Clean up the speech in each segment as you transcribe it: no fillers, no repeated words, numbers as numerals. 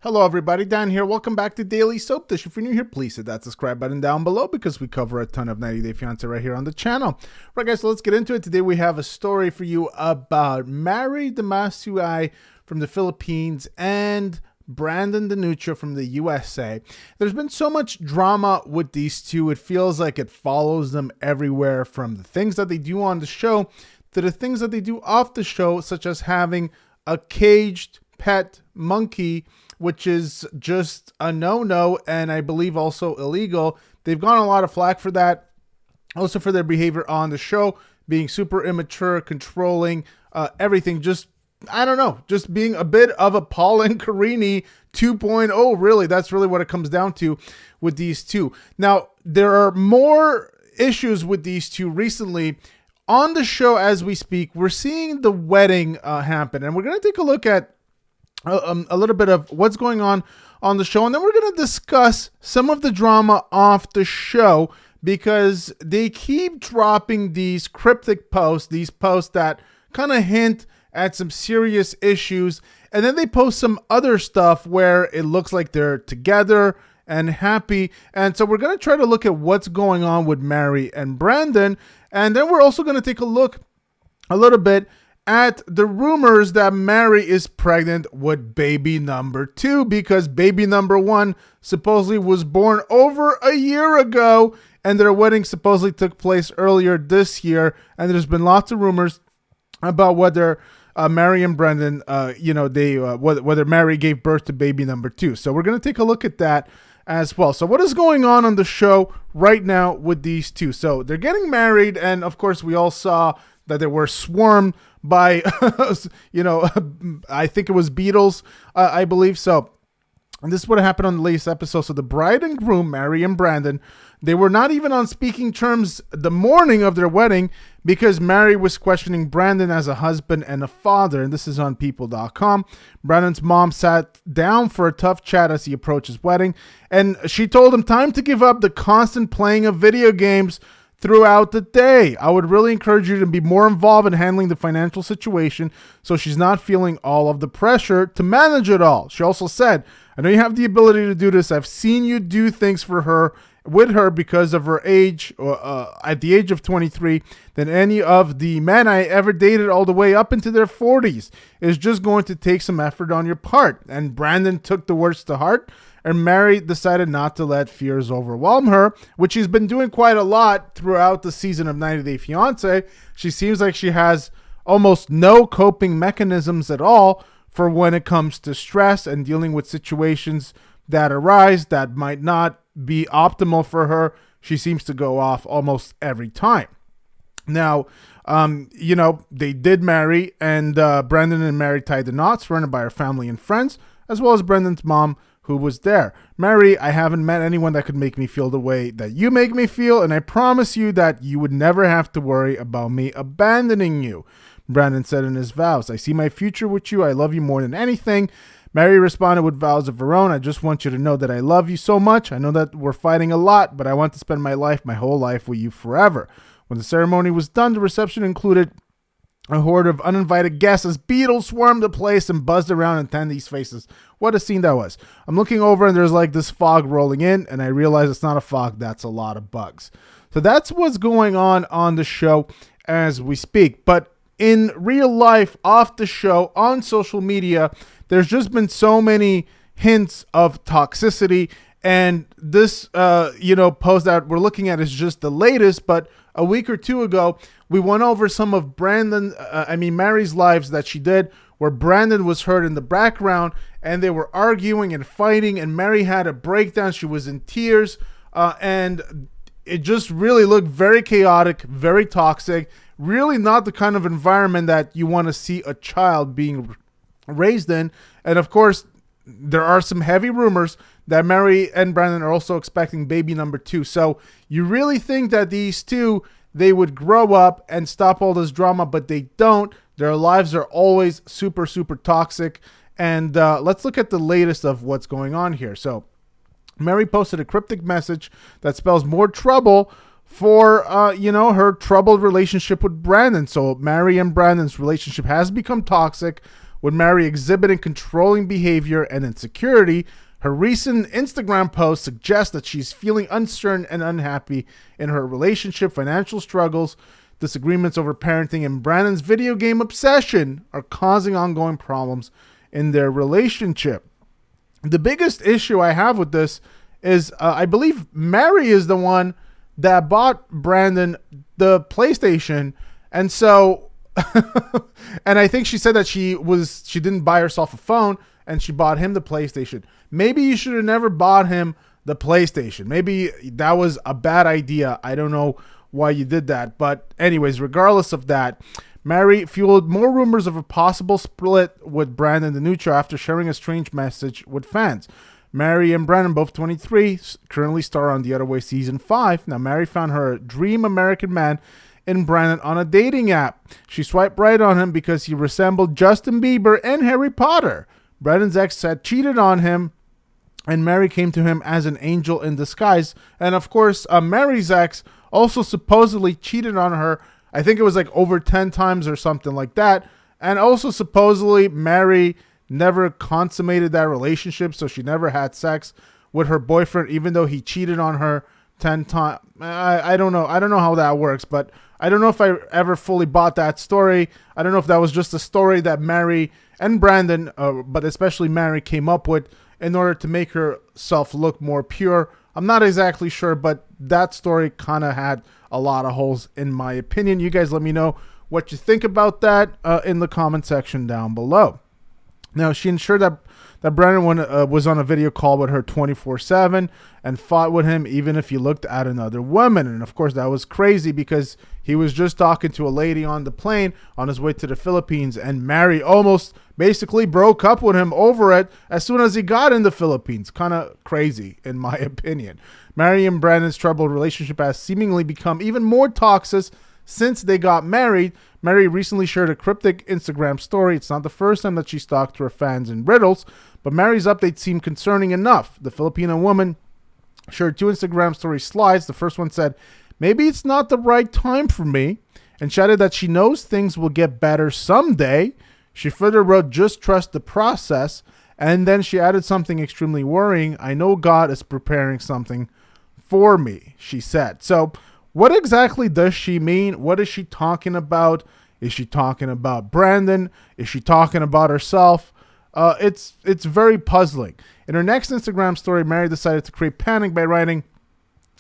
Hello everybody, Dan here. Welcome back to Daily Soap Dish. If you're new here, please hit that subscribe button down below because we cover a ton of 90 Day Fiancé right here on the channel. Right guys, so let's get into it. Today we have a story for you about Demasu-ay from the Philippines and Brandan from the USA. There's been so much drama with these two. It feels like it follows them everywhere, from the things that they do on the show to the things that they do off the show, such as having a caged pet monkey, which is just a no-no and I believe also illegal. They've gotten a lot of flack for that. Also for their behavior on the show, being super immature, controlling, everything. Just, I don't know, just being a bit of a Paul and Karine 2.0, really. That's really what it comes down to with these two. Now, there are more issues with these two recently. On the show as we speak, we're seeing the wedding happen, and we're going to take a look at a little bit of what's going on the show, and then we're going to discuss some of the drama off the show, because they keep dropping these cryptic posts, these posts that kind of hint at some serious issues, and then they post some other stuff where it looks like they're together and happy. And so we're going to try to look at what's going on with Mary and Brandan, and then we're also going to take a look a little bit at the rumors that Mary is pregnant with baby number 2, because baby number 1 supposedly was born over a year ago, and their wedding supposedly took place earlier this year. And there's been lots of rumors about whether Mary and Brandan, whether Mary gave birth to baby number 2. So we're going to take a look at that as well. So what is going on the show right now with these two? So they're getting married, and of course we all saw that they were swarmed by, I think it was beetles, I believe. So, and this is what happened on the latest episode. So the bride and groom, Mary and Brandan, they were not even on speaking terms the morning of their wedding, because Mary was questioning Brandan as a husband and a father. And this is on people.com. Brandan's mom sat down for a tough chat as he approached his wedding, and she told him time to give up the constant playing of video games throughout the day. I would really encourage you to be more involved in handling the financial situation, so she's not feeling all of the pressure to manage it all. She also said, I know you have the ability to do this. I've seen you do things for her, with her, because of her age, at the age of 23, than any of the men I ever dated all the way up into their 40s. It's just going to take some effort on your part. And Brandan took the words to heart, and Mary decided not to let fears overwhelm her, which she's been doing quite a lot throughout the season of 90 Day Fiancé. She seems like she has almost no coping mechanisms at all for when it comes to stress and dealing with situations that arise that might not be optimal for her. She seems to go off almost every time. Now, they did marry, and Brandan and Mary tied the knots, surrounded by her family and friends, as well as Brandan's mom, who was there. Mary, I haven't met anyone that could make me feel the way that you make me feel, and I promise you that you would never have to worry about me abandoning you, Brandan said in his vows. I see my future with you. I love you more than anything. Mary responded with vows of her own. I just want you to know that I love you so much. I know that we're fighting a lot, but I want to spend my whole life with you forever. When the ceremony was done, the reception included a horde of uninvited guests as beetles swarmed the place and buzzed around attendees' faces. What a scene that was. I'm looking over and there's like this fog rolling in, and I realize it's not a fog, that's a lot of bugs. So that's what's going on the show as we speak. But in real life, off the show, on social media, there's just been so many hints of toxicity. And this, post that we're looking at is just the latest. But a week or two ago, we went over some of Mary's lives that she did, where Brandan was heard in the background, and they were arguing and fighting, and Mary had a breakdown. She was in tears, and it just really looked very chaotic, very toxic, really not the kind of environment that you want to see a child being raised in. And of course, there are some heavy rumors that Mary and Brandan are also expecting baby number 2. So you really think that these two, they would grow up and stop all this drama, but they don't. Their lives are always super, super toxic. And let's look at the latest of what's going on here. So Mary posted a cryptic message that spells more trouble for, her troubled relationship with Brandan. So Mary and Brandan's relationship has become toxic, with Mary exhibiting controlling behavior and insecurity. Her recent Instagram post suggests that she's feeling uncertain and unhappy in her relationship, financial struggles, disagreements over parenting, and Brandan's video game obsession are causing ongoing problems in their relationship. The biggest issue I have with this is I believe Mary is the one that bought Brandan the PlayStation. And so, and I think she said that she didn't buy herself a phone and she bought him the PlayStation. Maybe you should have never bought him the PlayStation. Maybe that was a bad idea. I don't know why you did that. But anyways, regardless of that, Mary fueled more rumors of a possible split with Brandan the Neutral after sharing a strange message with fans. Mary and Brandan, both 23, currently star on The Other Way Season 5. Now, Mary found her dream American man in Brandan on a dating app. She swiped right on him because he resembled Justin Bieber and Harry Potter. Brandan's ex had cheated on him, and Mary came to him as an angel in disguise. And, of course, Mary's ex also supposedly cheated on her. I think it was like over 10 times or something like that. And also supposedly Mary never consummated that relationship, so she never had sex with her boyfriend, even though he cheated on her 10 times. I don't know. I don't know how that works, but I don't know if I ever fully bought that story. I don't know if that was just a story that Mary and Brandan, but especially Mary, came up with in order to make herself look more pure. I'm not exactly sure, but that story kind of had a lot of holes in my opinion. You guys let me know what you think about that in the comment section down below. Now, she ensured that Brandan was on a video call with her 24/7 and fought with him even if he looked at another woman. And of course, that was crazy because he was just talking to a lady on the plane on his way to the Philippines, and Mary almost basically broke up with him over it as soon as he got in the Philippines. Kind of crazy, in my opinion. Mary and Brandan's troubled relationship has seemingly become even more toxic since they got married. Mary recently shared a cryptic Instagram story. It's not the first time that she stalked her fans in riddles, but Mary's update seemed concerning enough. The Filipino woman shared 2 Instagram story slides. The first one said, "Maybe it's not the right time for me," and she added that she knows things will get better someday. She further wrote, "Just trust the process." And then she added something extremely worrying. "I know God is preparing something for me," she said. So what exactly does she mean? What is she talking about? Is she talking about Brandan? Is she talking about herself? It's very puzzling. In her next Instagram story, Mary decided to create panic by writing,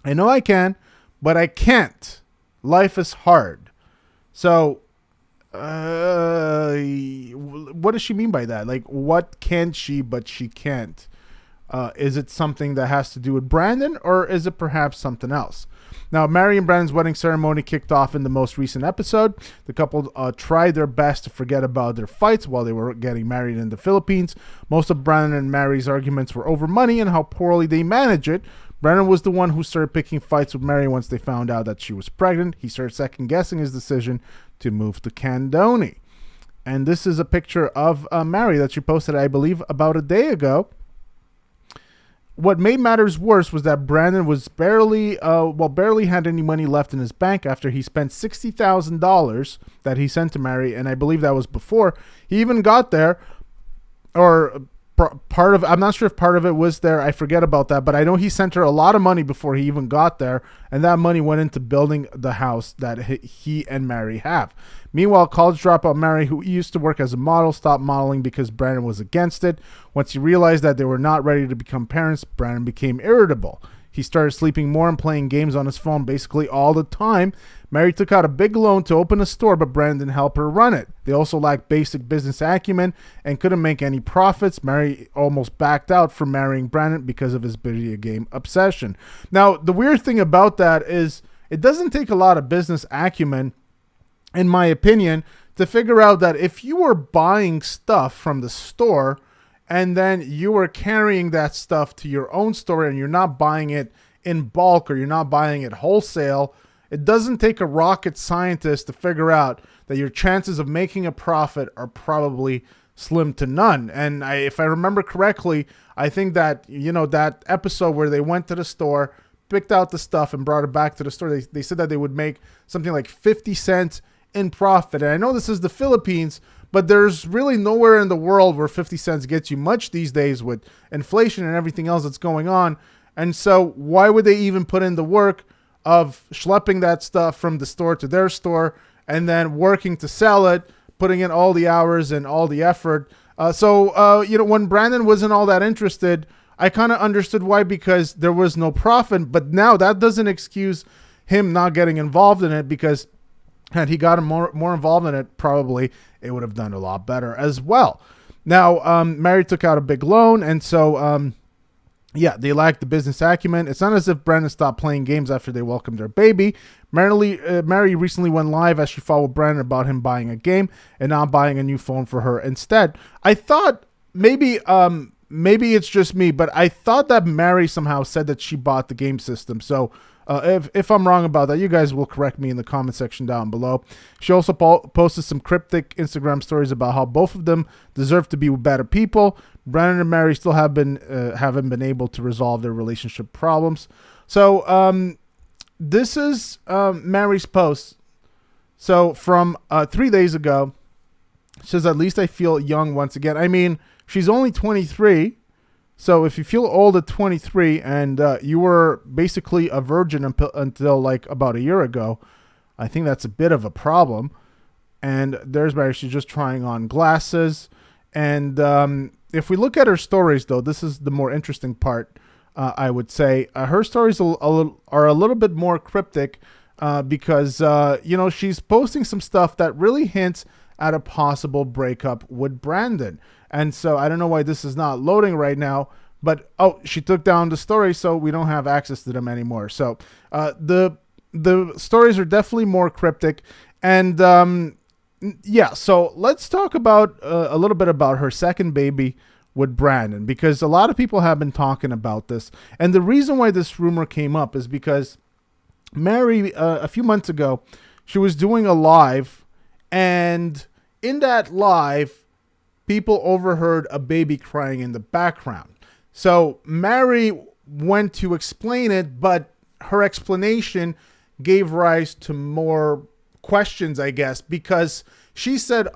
"I know I can, but I can't. Life is hard." So, what does she mean by that? Like, what can she, but she can't? Is it something that has to do with Brandan, or is it perhaps something else? Now, Mary and Brandan's wedding ceremony kicked off in the most recent episode. The couple tried their best to forget about their fights while they were getting married in the Philippines. Most of Brandan and Mary's arguments were over money and how poorly they manage it. Brandan was the one who started picking fights with Mary once they found out that she was pregnant. He started second-guessing his decision to move to Candoni. And this is a picture of Mary that she posted, I believe, about a day ago. What made matters worse was that Brandan was barely had any money left in his bank after he spent $60,000 that he sent to Mary, and I believe that was before he even got there, or part of, I'm not sure if part of it was there, I forget about that, but I know he sent her a lot of money before he even got there, and that money went into building the house that he and Mary have. Meanwhile, college dropout Mary, who used to work as a model, stopped modeling because Brandan was against it. Once he realized that they were not ready to become parents, Brandan became irritable. He started sleeping more and playing games on his phone basically all the time. Mary took out a big loan to open a store, but Brandan helped her run it. They also lacked basic business acumen and couldn't make any profits. Mary almost backed out from marrying Brandan because of his video game obsession. Now, the weird thing about that is it doesn't take a lot of business acumen, in my opinion, to figure out that if you were buying stuff from the store and then you were carrying that stuff to your own store and you're not buying it in bulk or you're not buying it wholesale, it doesn't take a rocket scientist to figure out that your chances of making a profit are probably slim to none. And if I remember correctly, I think that, that episode where they went to the store, picked out the stuff and brought it back to the store, they said that they would make something like 50 cents in profit. And I know this is the Philippines, but there's really nowhere in the world where 50 cents gets you much these days with inflation and everything else that's going on. And so why would they even put in the work of schlepping that stuff from the store to their store and then working to sell it, putting in all the hours and all the effort? When Brandan wasn't all that interested, I kind of understood why, because there was no profit. But now that doesn't excuse him not getting involved in it, because had he gotten more involved in it, probably it would have done a lot better as well. Now, Mary took out a big loan, and so they lacked the business acumen. It's not as if Brandan stopped playing games after they welcomed their baby. Mary recently went live as she followed Brandan about him buying a game and not buying a new phone for her instead. I thought maybe it's just me, but I thought that Mary somehow said that she bought the game system. So if I'm wrong about that, you guys will correct me in the comment section down below. She also posted some cryptic Instagram stories about how both of them deserve to be better people. Brandan and Mary still haven't been able to resolve their relationship problems. So this is Mary's post. So from 3 days ago, she says, "At least I feel young once again." I mean, she's only 23. So if you feel old at 23 and you were basically a virgin until like about a year ago, I think that's a bit of a problem. And there's Mary. She's just trying on glasses. And if we look at her stories, though, this is the more interesting part, I would say. Her stories are a little bit more cryptic because, she's posting some stuff that really hints at a possible breakup with Brandan. And so I don't know why this is not loading right now, but she took down the story, so we don't have access to them anymore. So the stories are definitely more cryptic. And so let's talk about a little bit about her second baby with Brandan, because a lot of people have been talking about this. And the reason why this rumor came up is because Mary, a few months ago, she was doing a live, and in that live, people overheard a baby crying in the background. So Mary went to explain it, but her explanation gave rise to more questions, I guess, because she said,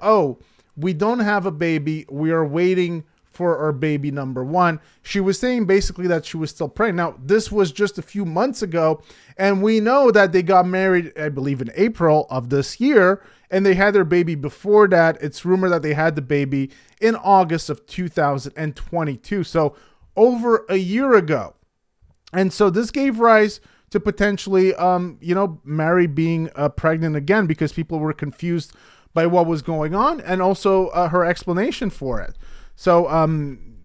we don't have a baby. We are waiting for our baby number one. She was saying basically that she was still pregnant. Now, this was just a few months ago, and we know that they got married, I believe, in April of this year, and they had their baby before that. It's rumored that they had the baby in August of 2022, so over a year ago. And so this gave rise to potentially, Mary being pregnant again, because people were confused by what was going on, and also her explanation for it. So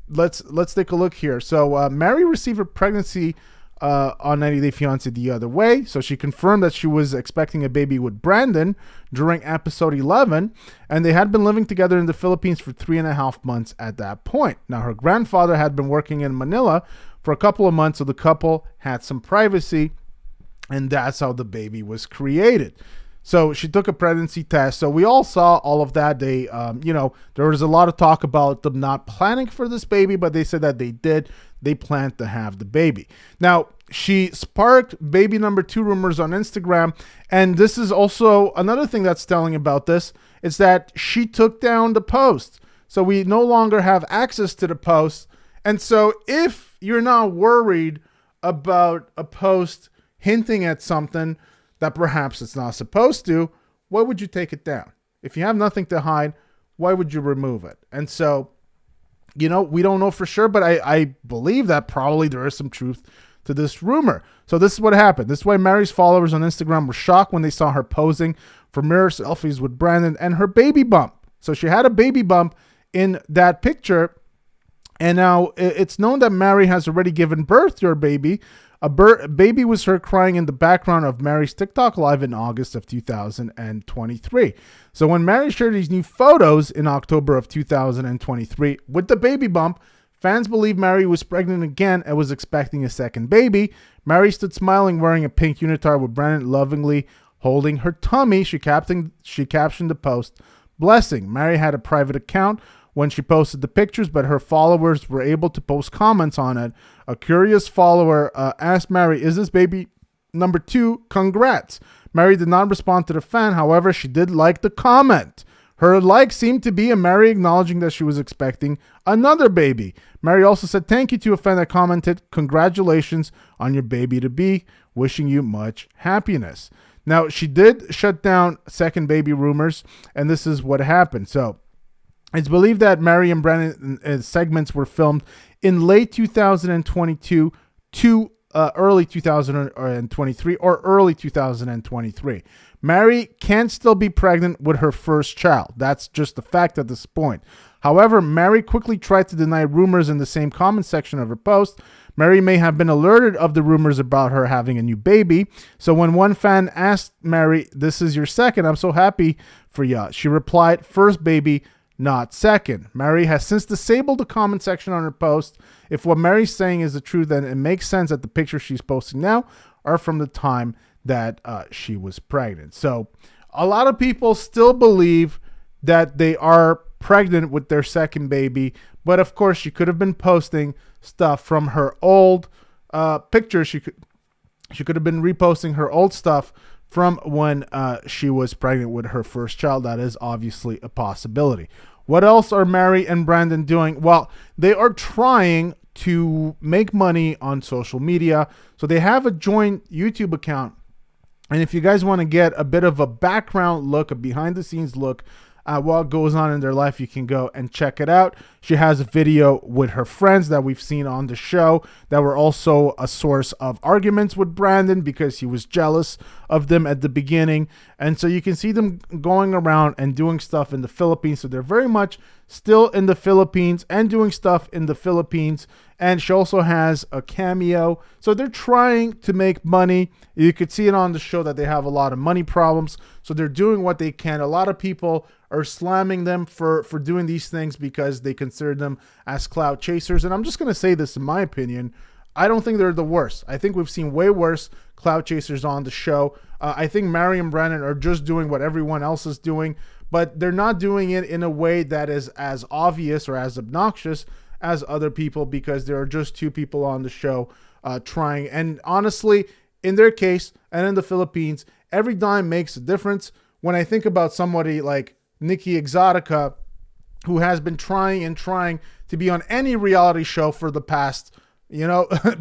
let's take a look here. So Mary received her pregnancy on 90 Day Fiancé the other way. So she confirmed that she was expecting a baby with Brandan during episode 11, and they had been living together in the Philippines for 3.5 months at that point. Now, her grandfather had been working in Manila for a couple of months, so the couple had some privacy, and that's how the baby was created. So she took a pregnancy test. So we all saw all of that. They, there was a lot of talk about them not planning for this baby, but they said that they did. They planned to have the baby. Now, she sparked baby number 2 rumors on Instagram. And this is also another thing that's telling about this, is that she took down the post. So we no longer have access to the post. And so if you're not worried about a post hinting at something that perhaps it's not supposed to, why would you take it down? If you have nothing to hide, why would you remove it? And so, we don't know for sure, but I believe that probably there is some truth to this rumor. So this is what happened. This is why Mary's followers on Instagram were shocked when they saw her posing for mirror selfies with Brandan and her baby bump. So she had a baby bump in that picture. And now it's known that Mary has already given birth to her baby. A baby was heard crying in the background of Mary's TikTok live in August of 2023. So when Mary shared these new photos in October of 2023 with the baby bump, fans believe Mary was pregnant again and was expecting a second baby. Mary stood smiling, wearing a pink unitard with Brandan lovingly holding her tummy. She captioned the post, "Blessing." Mary had a private account when she posted the pictures, but her followers were able to post comments on it. A curious follower asked Mary, "Is this baby number 2? Congrats." Mary did not respond to the fan. However, she did like the comment. Her like seemed to be a Mary acknowledging that she was expecting another baby. Mary also said thank you to a fan that commented, "Congratulations on your baby-to-be. Wishing you much happiness." Now, she did shut down second baby rumors, and this is what happened. So, it's believed that Mary and Brandan segments were filmed in late 2022 to early 2023 or early 2023. Mary can still be pregnant with her first child. That's just a fact at this point. However, Mary quickly tried to deny rumors in the same comment section of her post. Mary may have been alerted of the rumors about her having a new baby. So when one fan asked Mary, "This is your second, I'm so happy for ya," she replied, "First baby, not second." Mary has since disabled the comment section on her post. If what Mary's saying is the truth, then it makes sense that the pictures she's posting now are from the time that she was pregnant. So a lot of people still believe that they are pregnant with their second baby, but of course she could have been posting stuff from her old pictures. She could have been reposting her old stuff from when she was pregnant with her first child. That is obviously a possibility. What else are Mary and Brandan doing? Well, they are trying to make money on social media. So they have a joint YouTube account. And if you guys want to get a bit of a background look, a behind the scenes look at what goes on in their life, you can go and check it out. She has a video with her friends that we've seen on the show that were also a source of arguments with Brandan because he was jealous of them at the beginning. And so you can see them going around and doing stuff in the Philippines. So they're very much still in the Philippines and doing stuff in the Philippines. And she also has a cameo. So they're trying to make money. You could see it on the show that they have a lot of money problems. So they're doing what they can. A lot of people are slamming them for doing these things because they consider them as clout chasers. And I'm just going to say this in my opinion. I don't think they're the worst. I think we've seen way worse clout chasers on the show. I think Mary and Brandan are just doing what everyone else is doing, but they're not doing it in a way that is as obvious or as obnoxious as other people because there are just two people on the show trying. And honestly, in their case and in the Philippines, every dime makes a difference. When I think about somebody like Nikki Exotica, who has been trying and trying to be on any reality show for the past,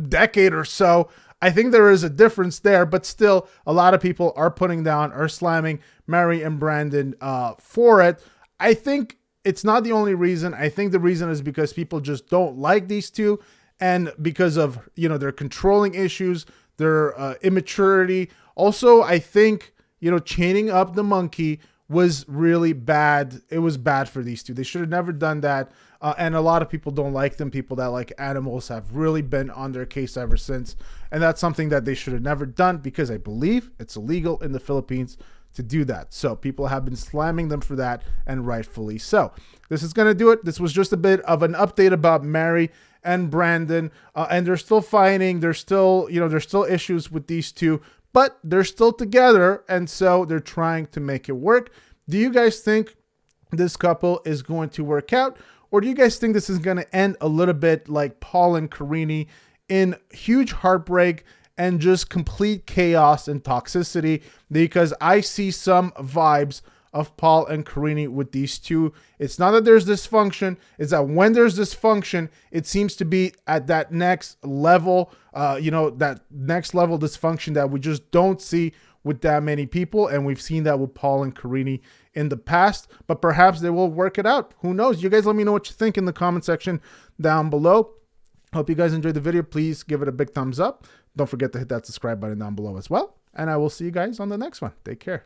decade or so, I think there is a difference there, but still a lot of people are putting down or slamming Mary and Brandan for it. I think it's not the only reason. I think the reason is because people just don't like these two and because of, their controlling issues, their immaturity. Also, I think, chaining up the monkey was really bad. It was bad for these two. They should have never done that. And a lot of people don't like them. People that like animals have really been on their case ever since. And that's something that they should have never done because I believe it's illegal in the Philippines to do that. So people have been slamming them for that, and rightfully so. This is going to do it. This was just a bit of an update about Mary and Brandan. And they're still fighting. There's still, there's still issues with these two, but they're still together. And so they're trying to make it work. Do you guys think this couple is going to work out? Or do you guys think this is going to end a little bit like Paul and Karine in huge heartbreak and just complete chaos and toxicity? Because I see some vibes of Paul and Karine with these two. It's not that there's dysfunction. It's that when there's dysfunction, it seems to be at that next level, that next level dysfunction that we just don't see with that many people. And we've seen that with Paul and Karine in the past, but perhaps they will work it out. Who knows? You guys let me know what you think in the comment section down below. Hope you guys enjoyed the video. Please give it a big thumbs up. Don't forget to hit that subscribe button down below as well. And I will see you guys on the next one. Take care.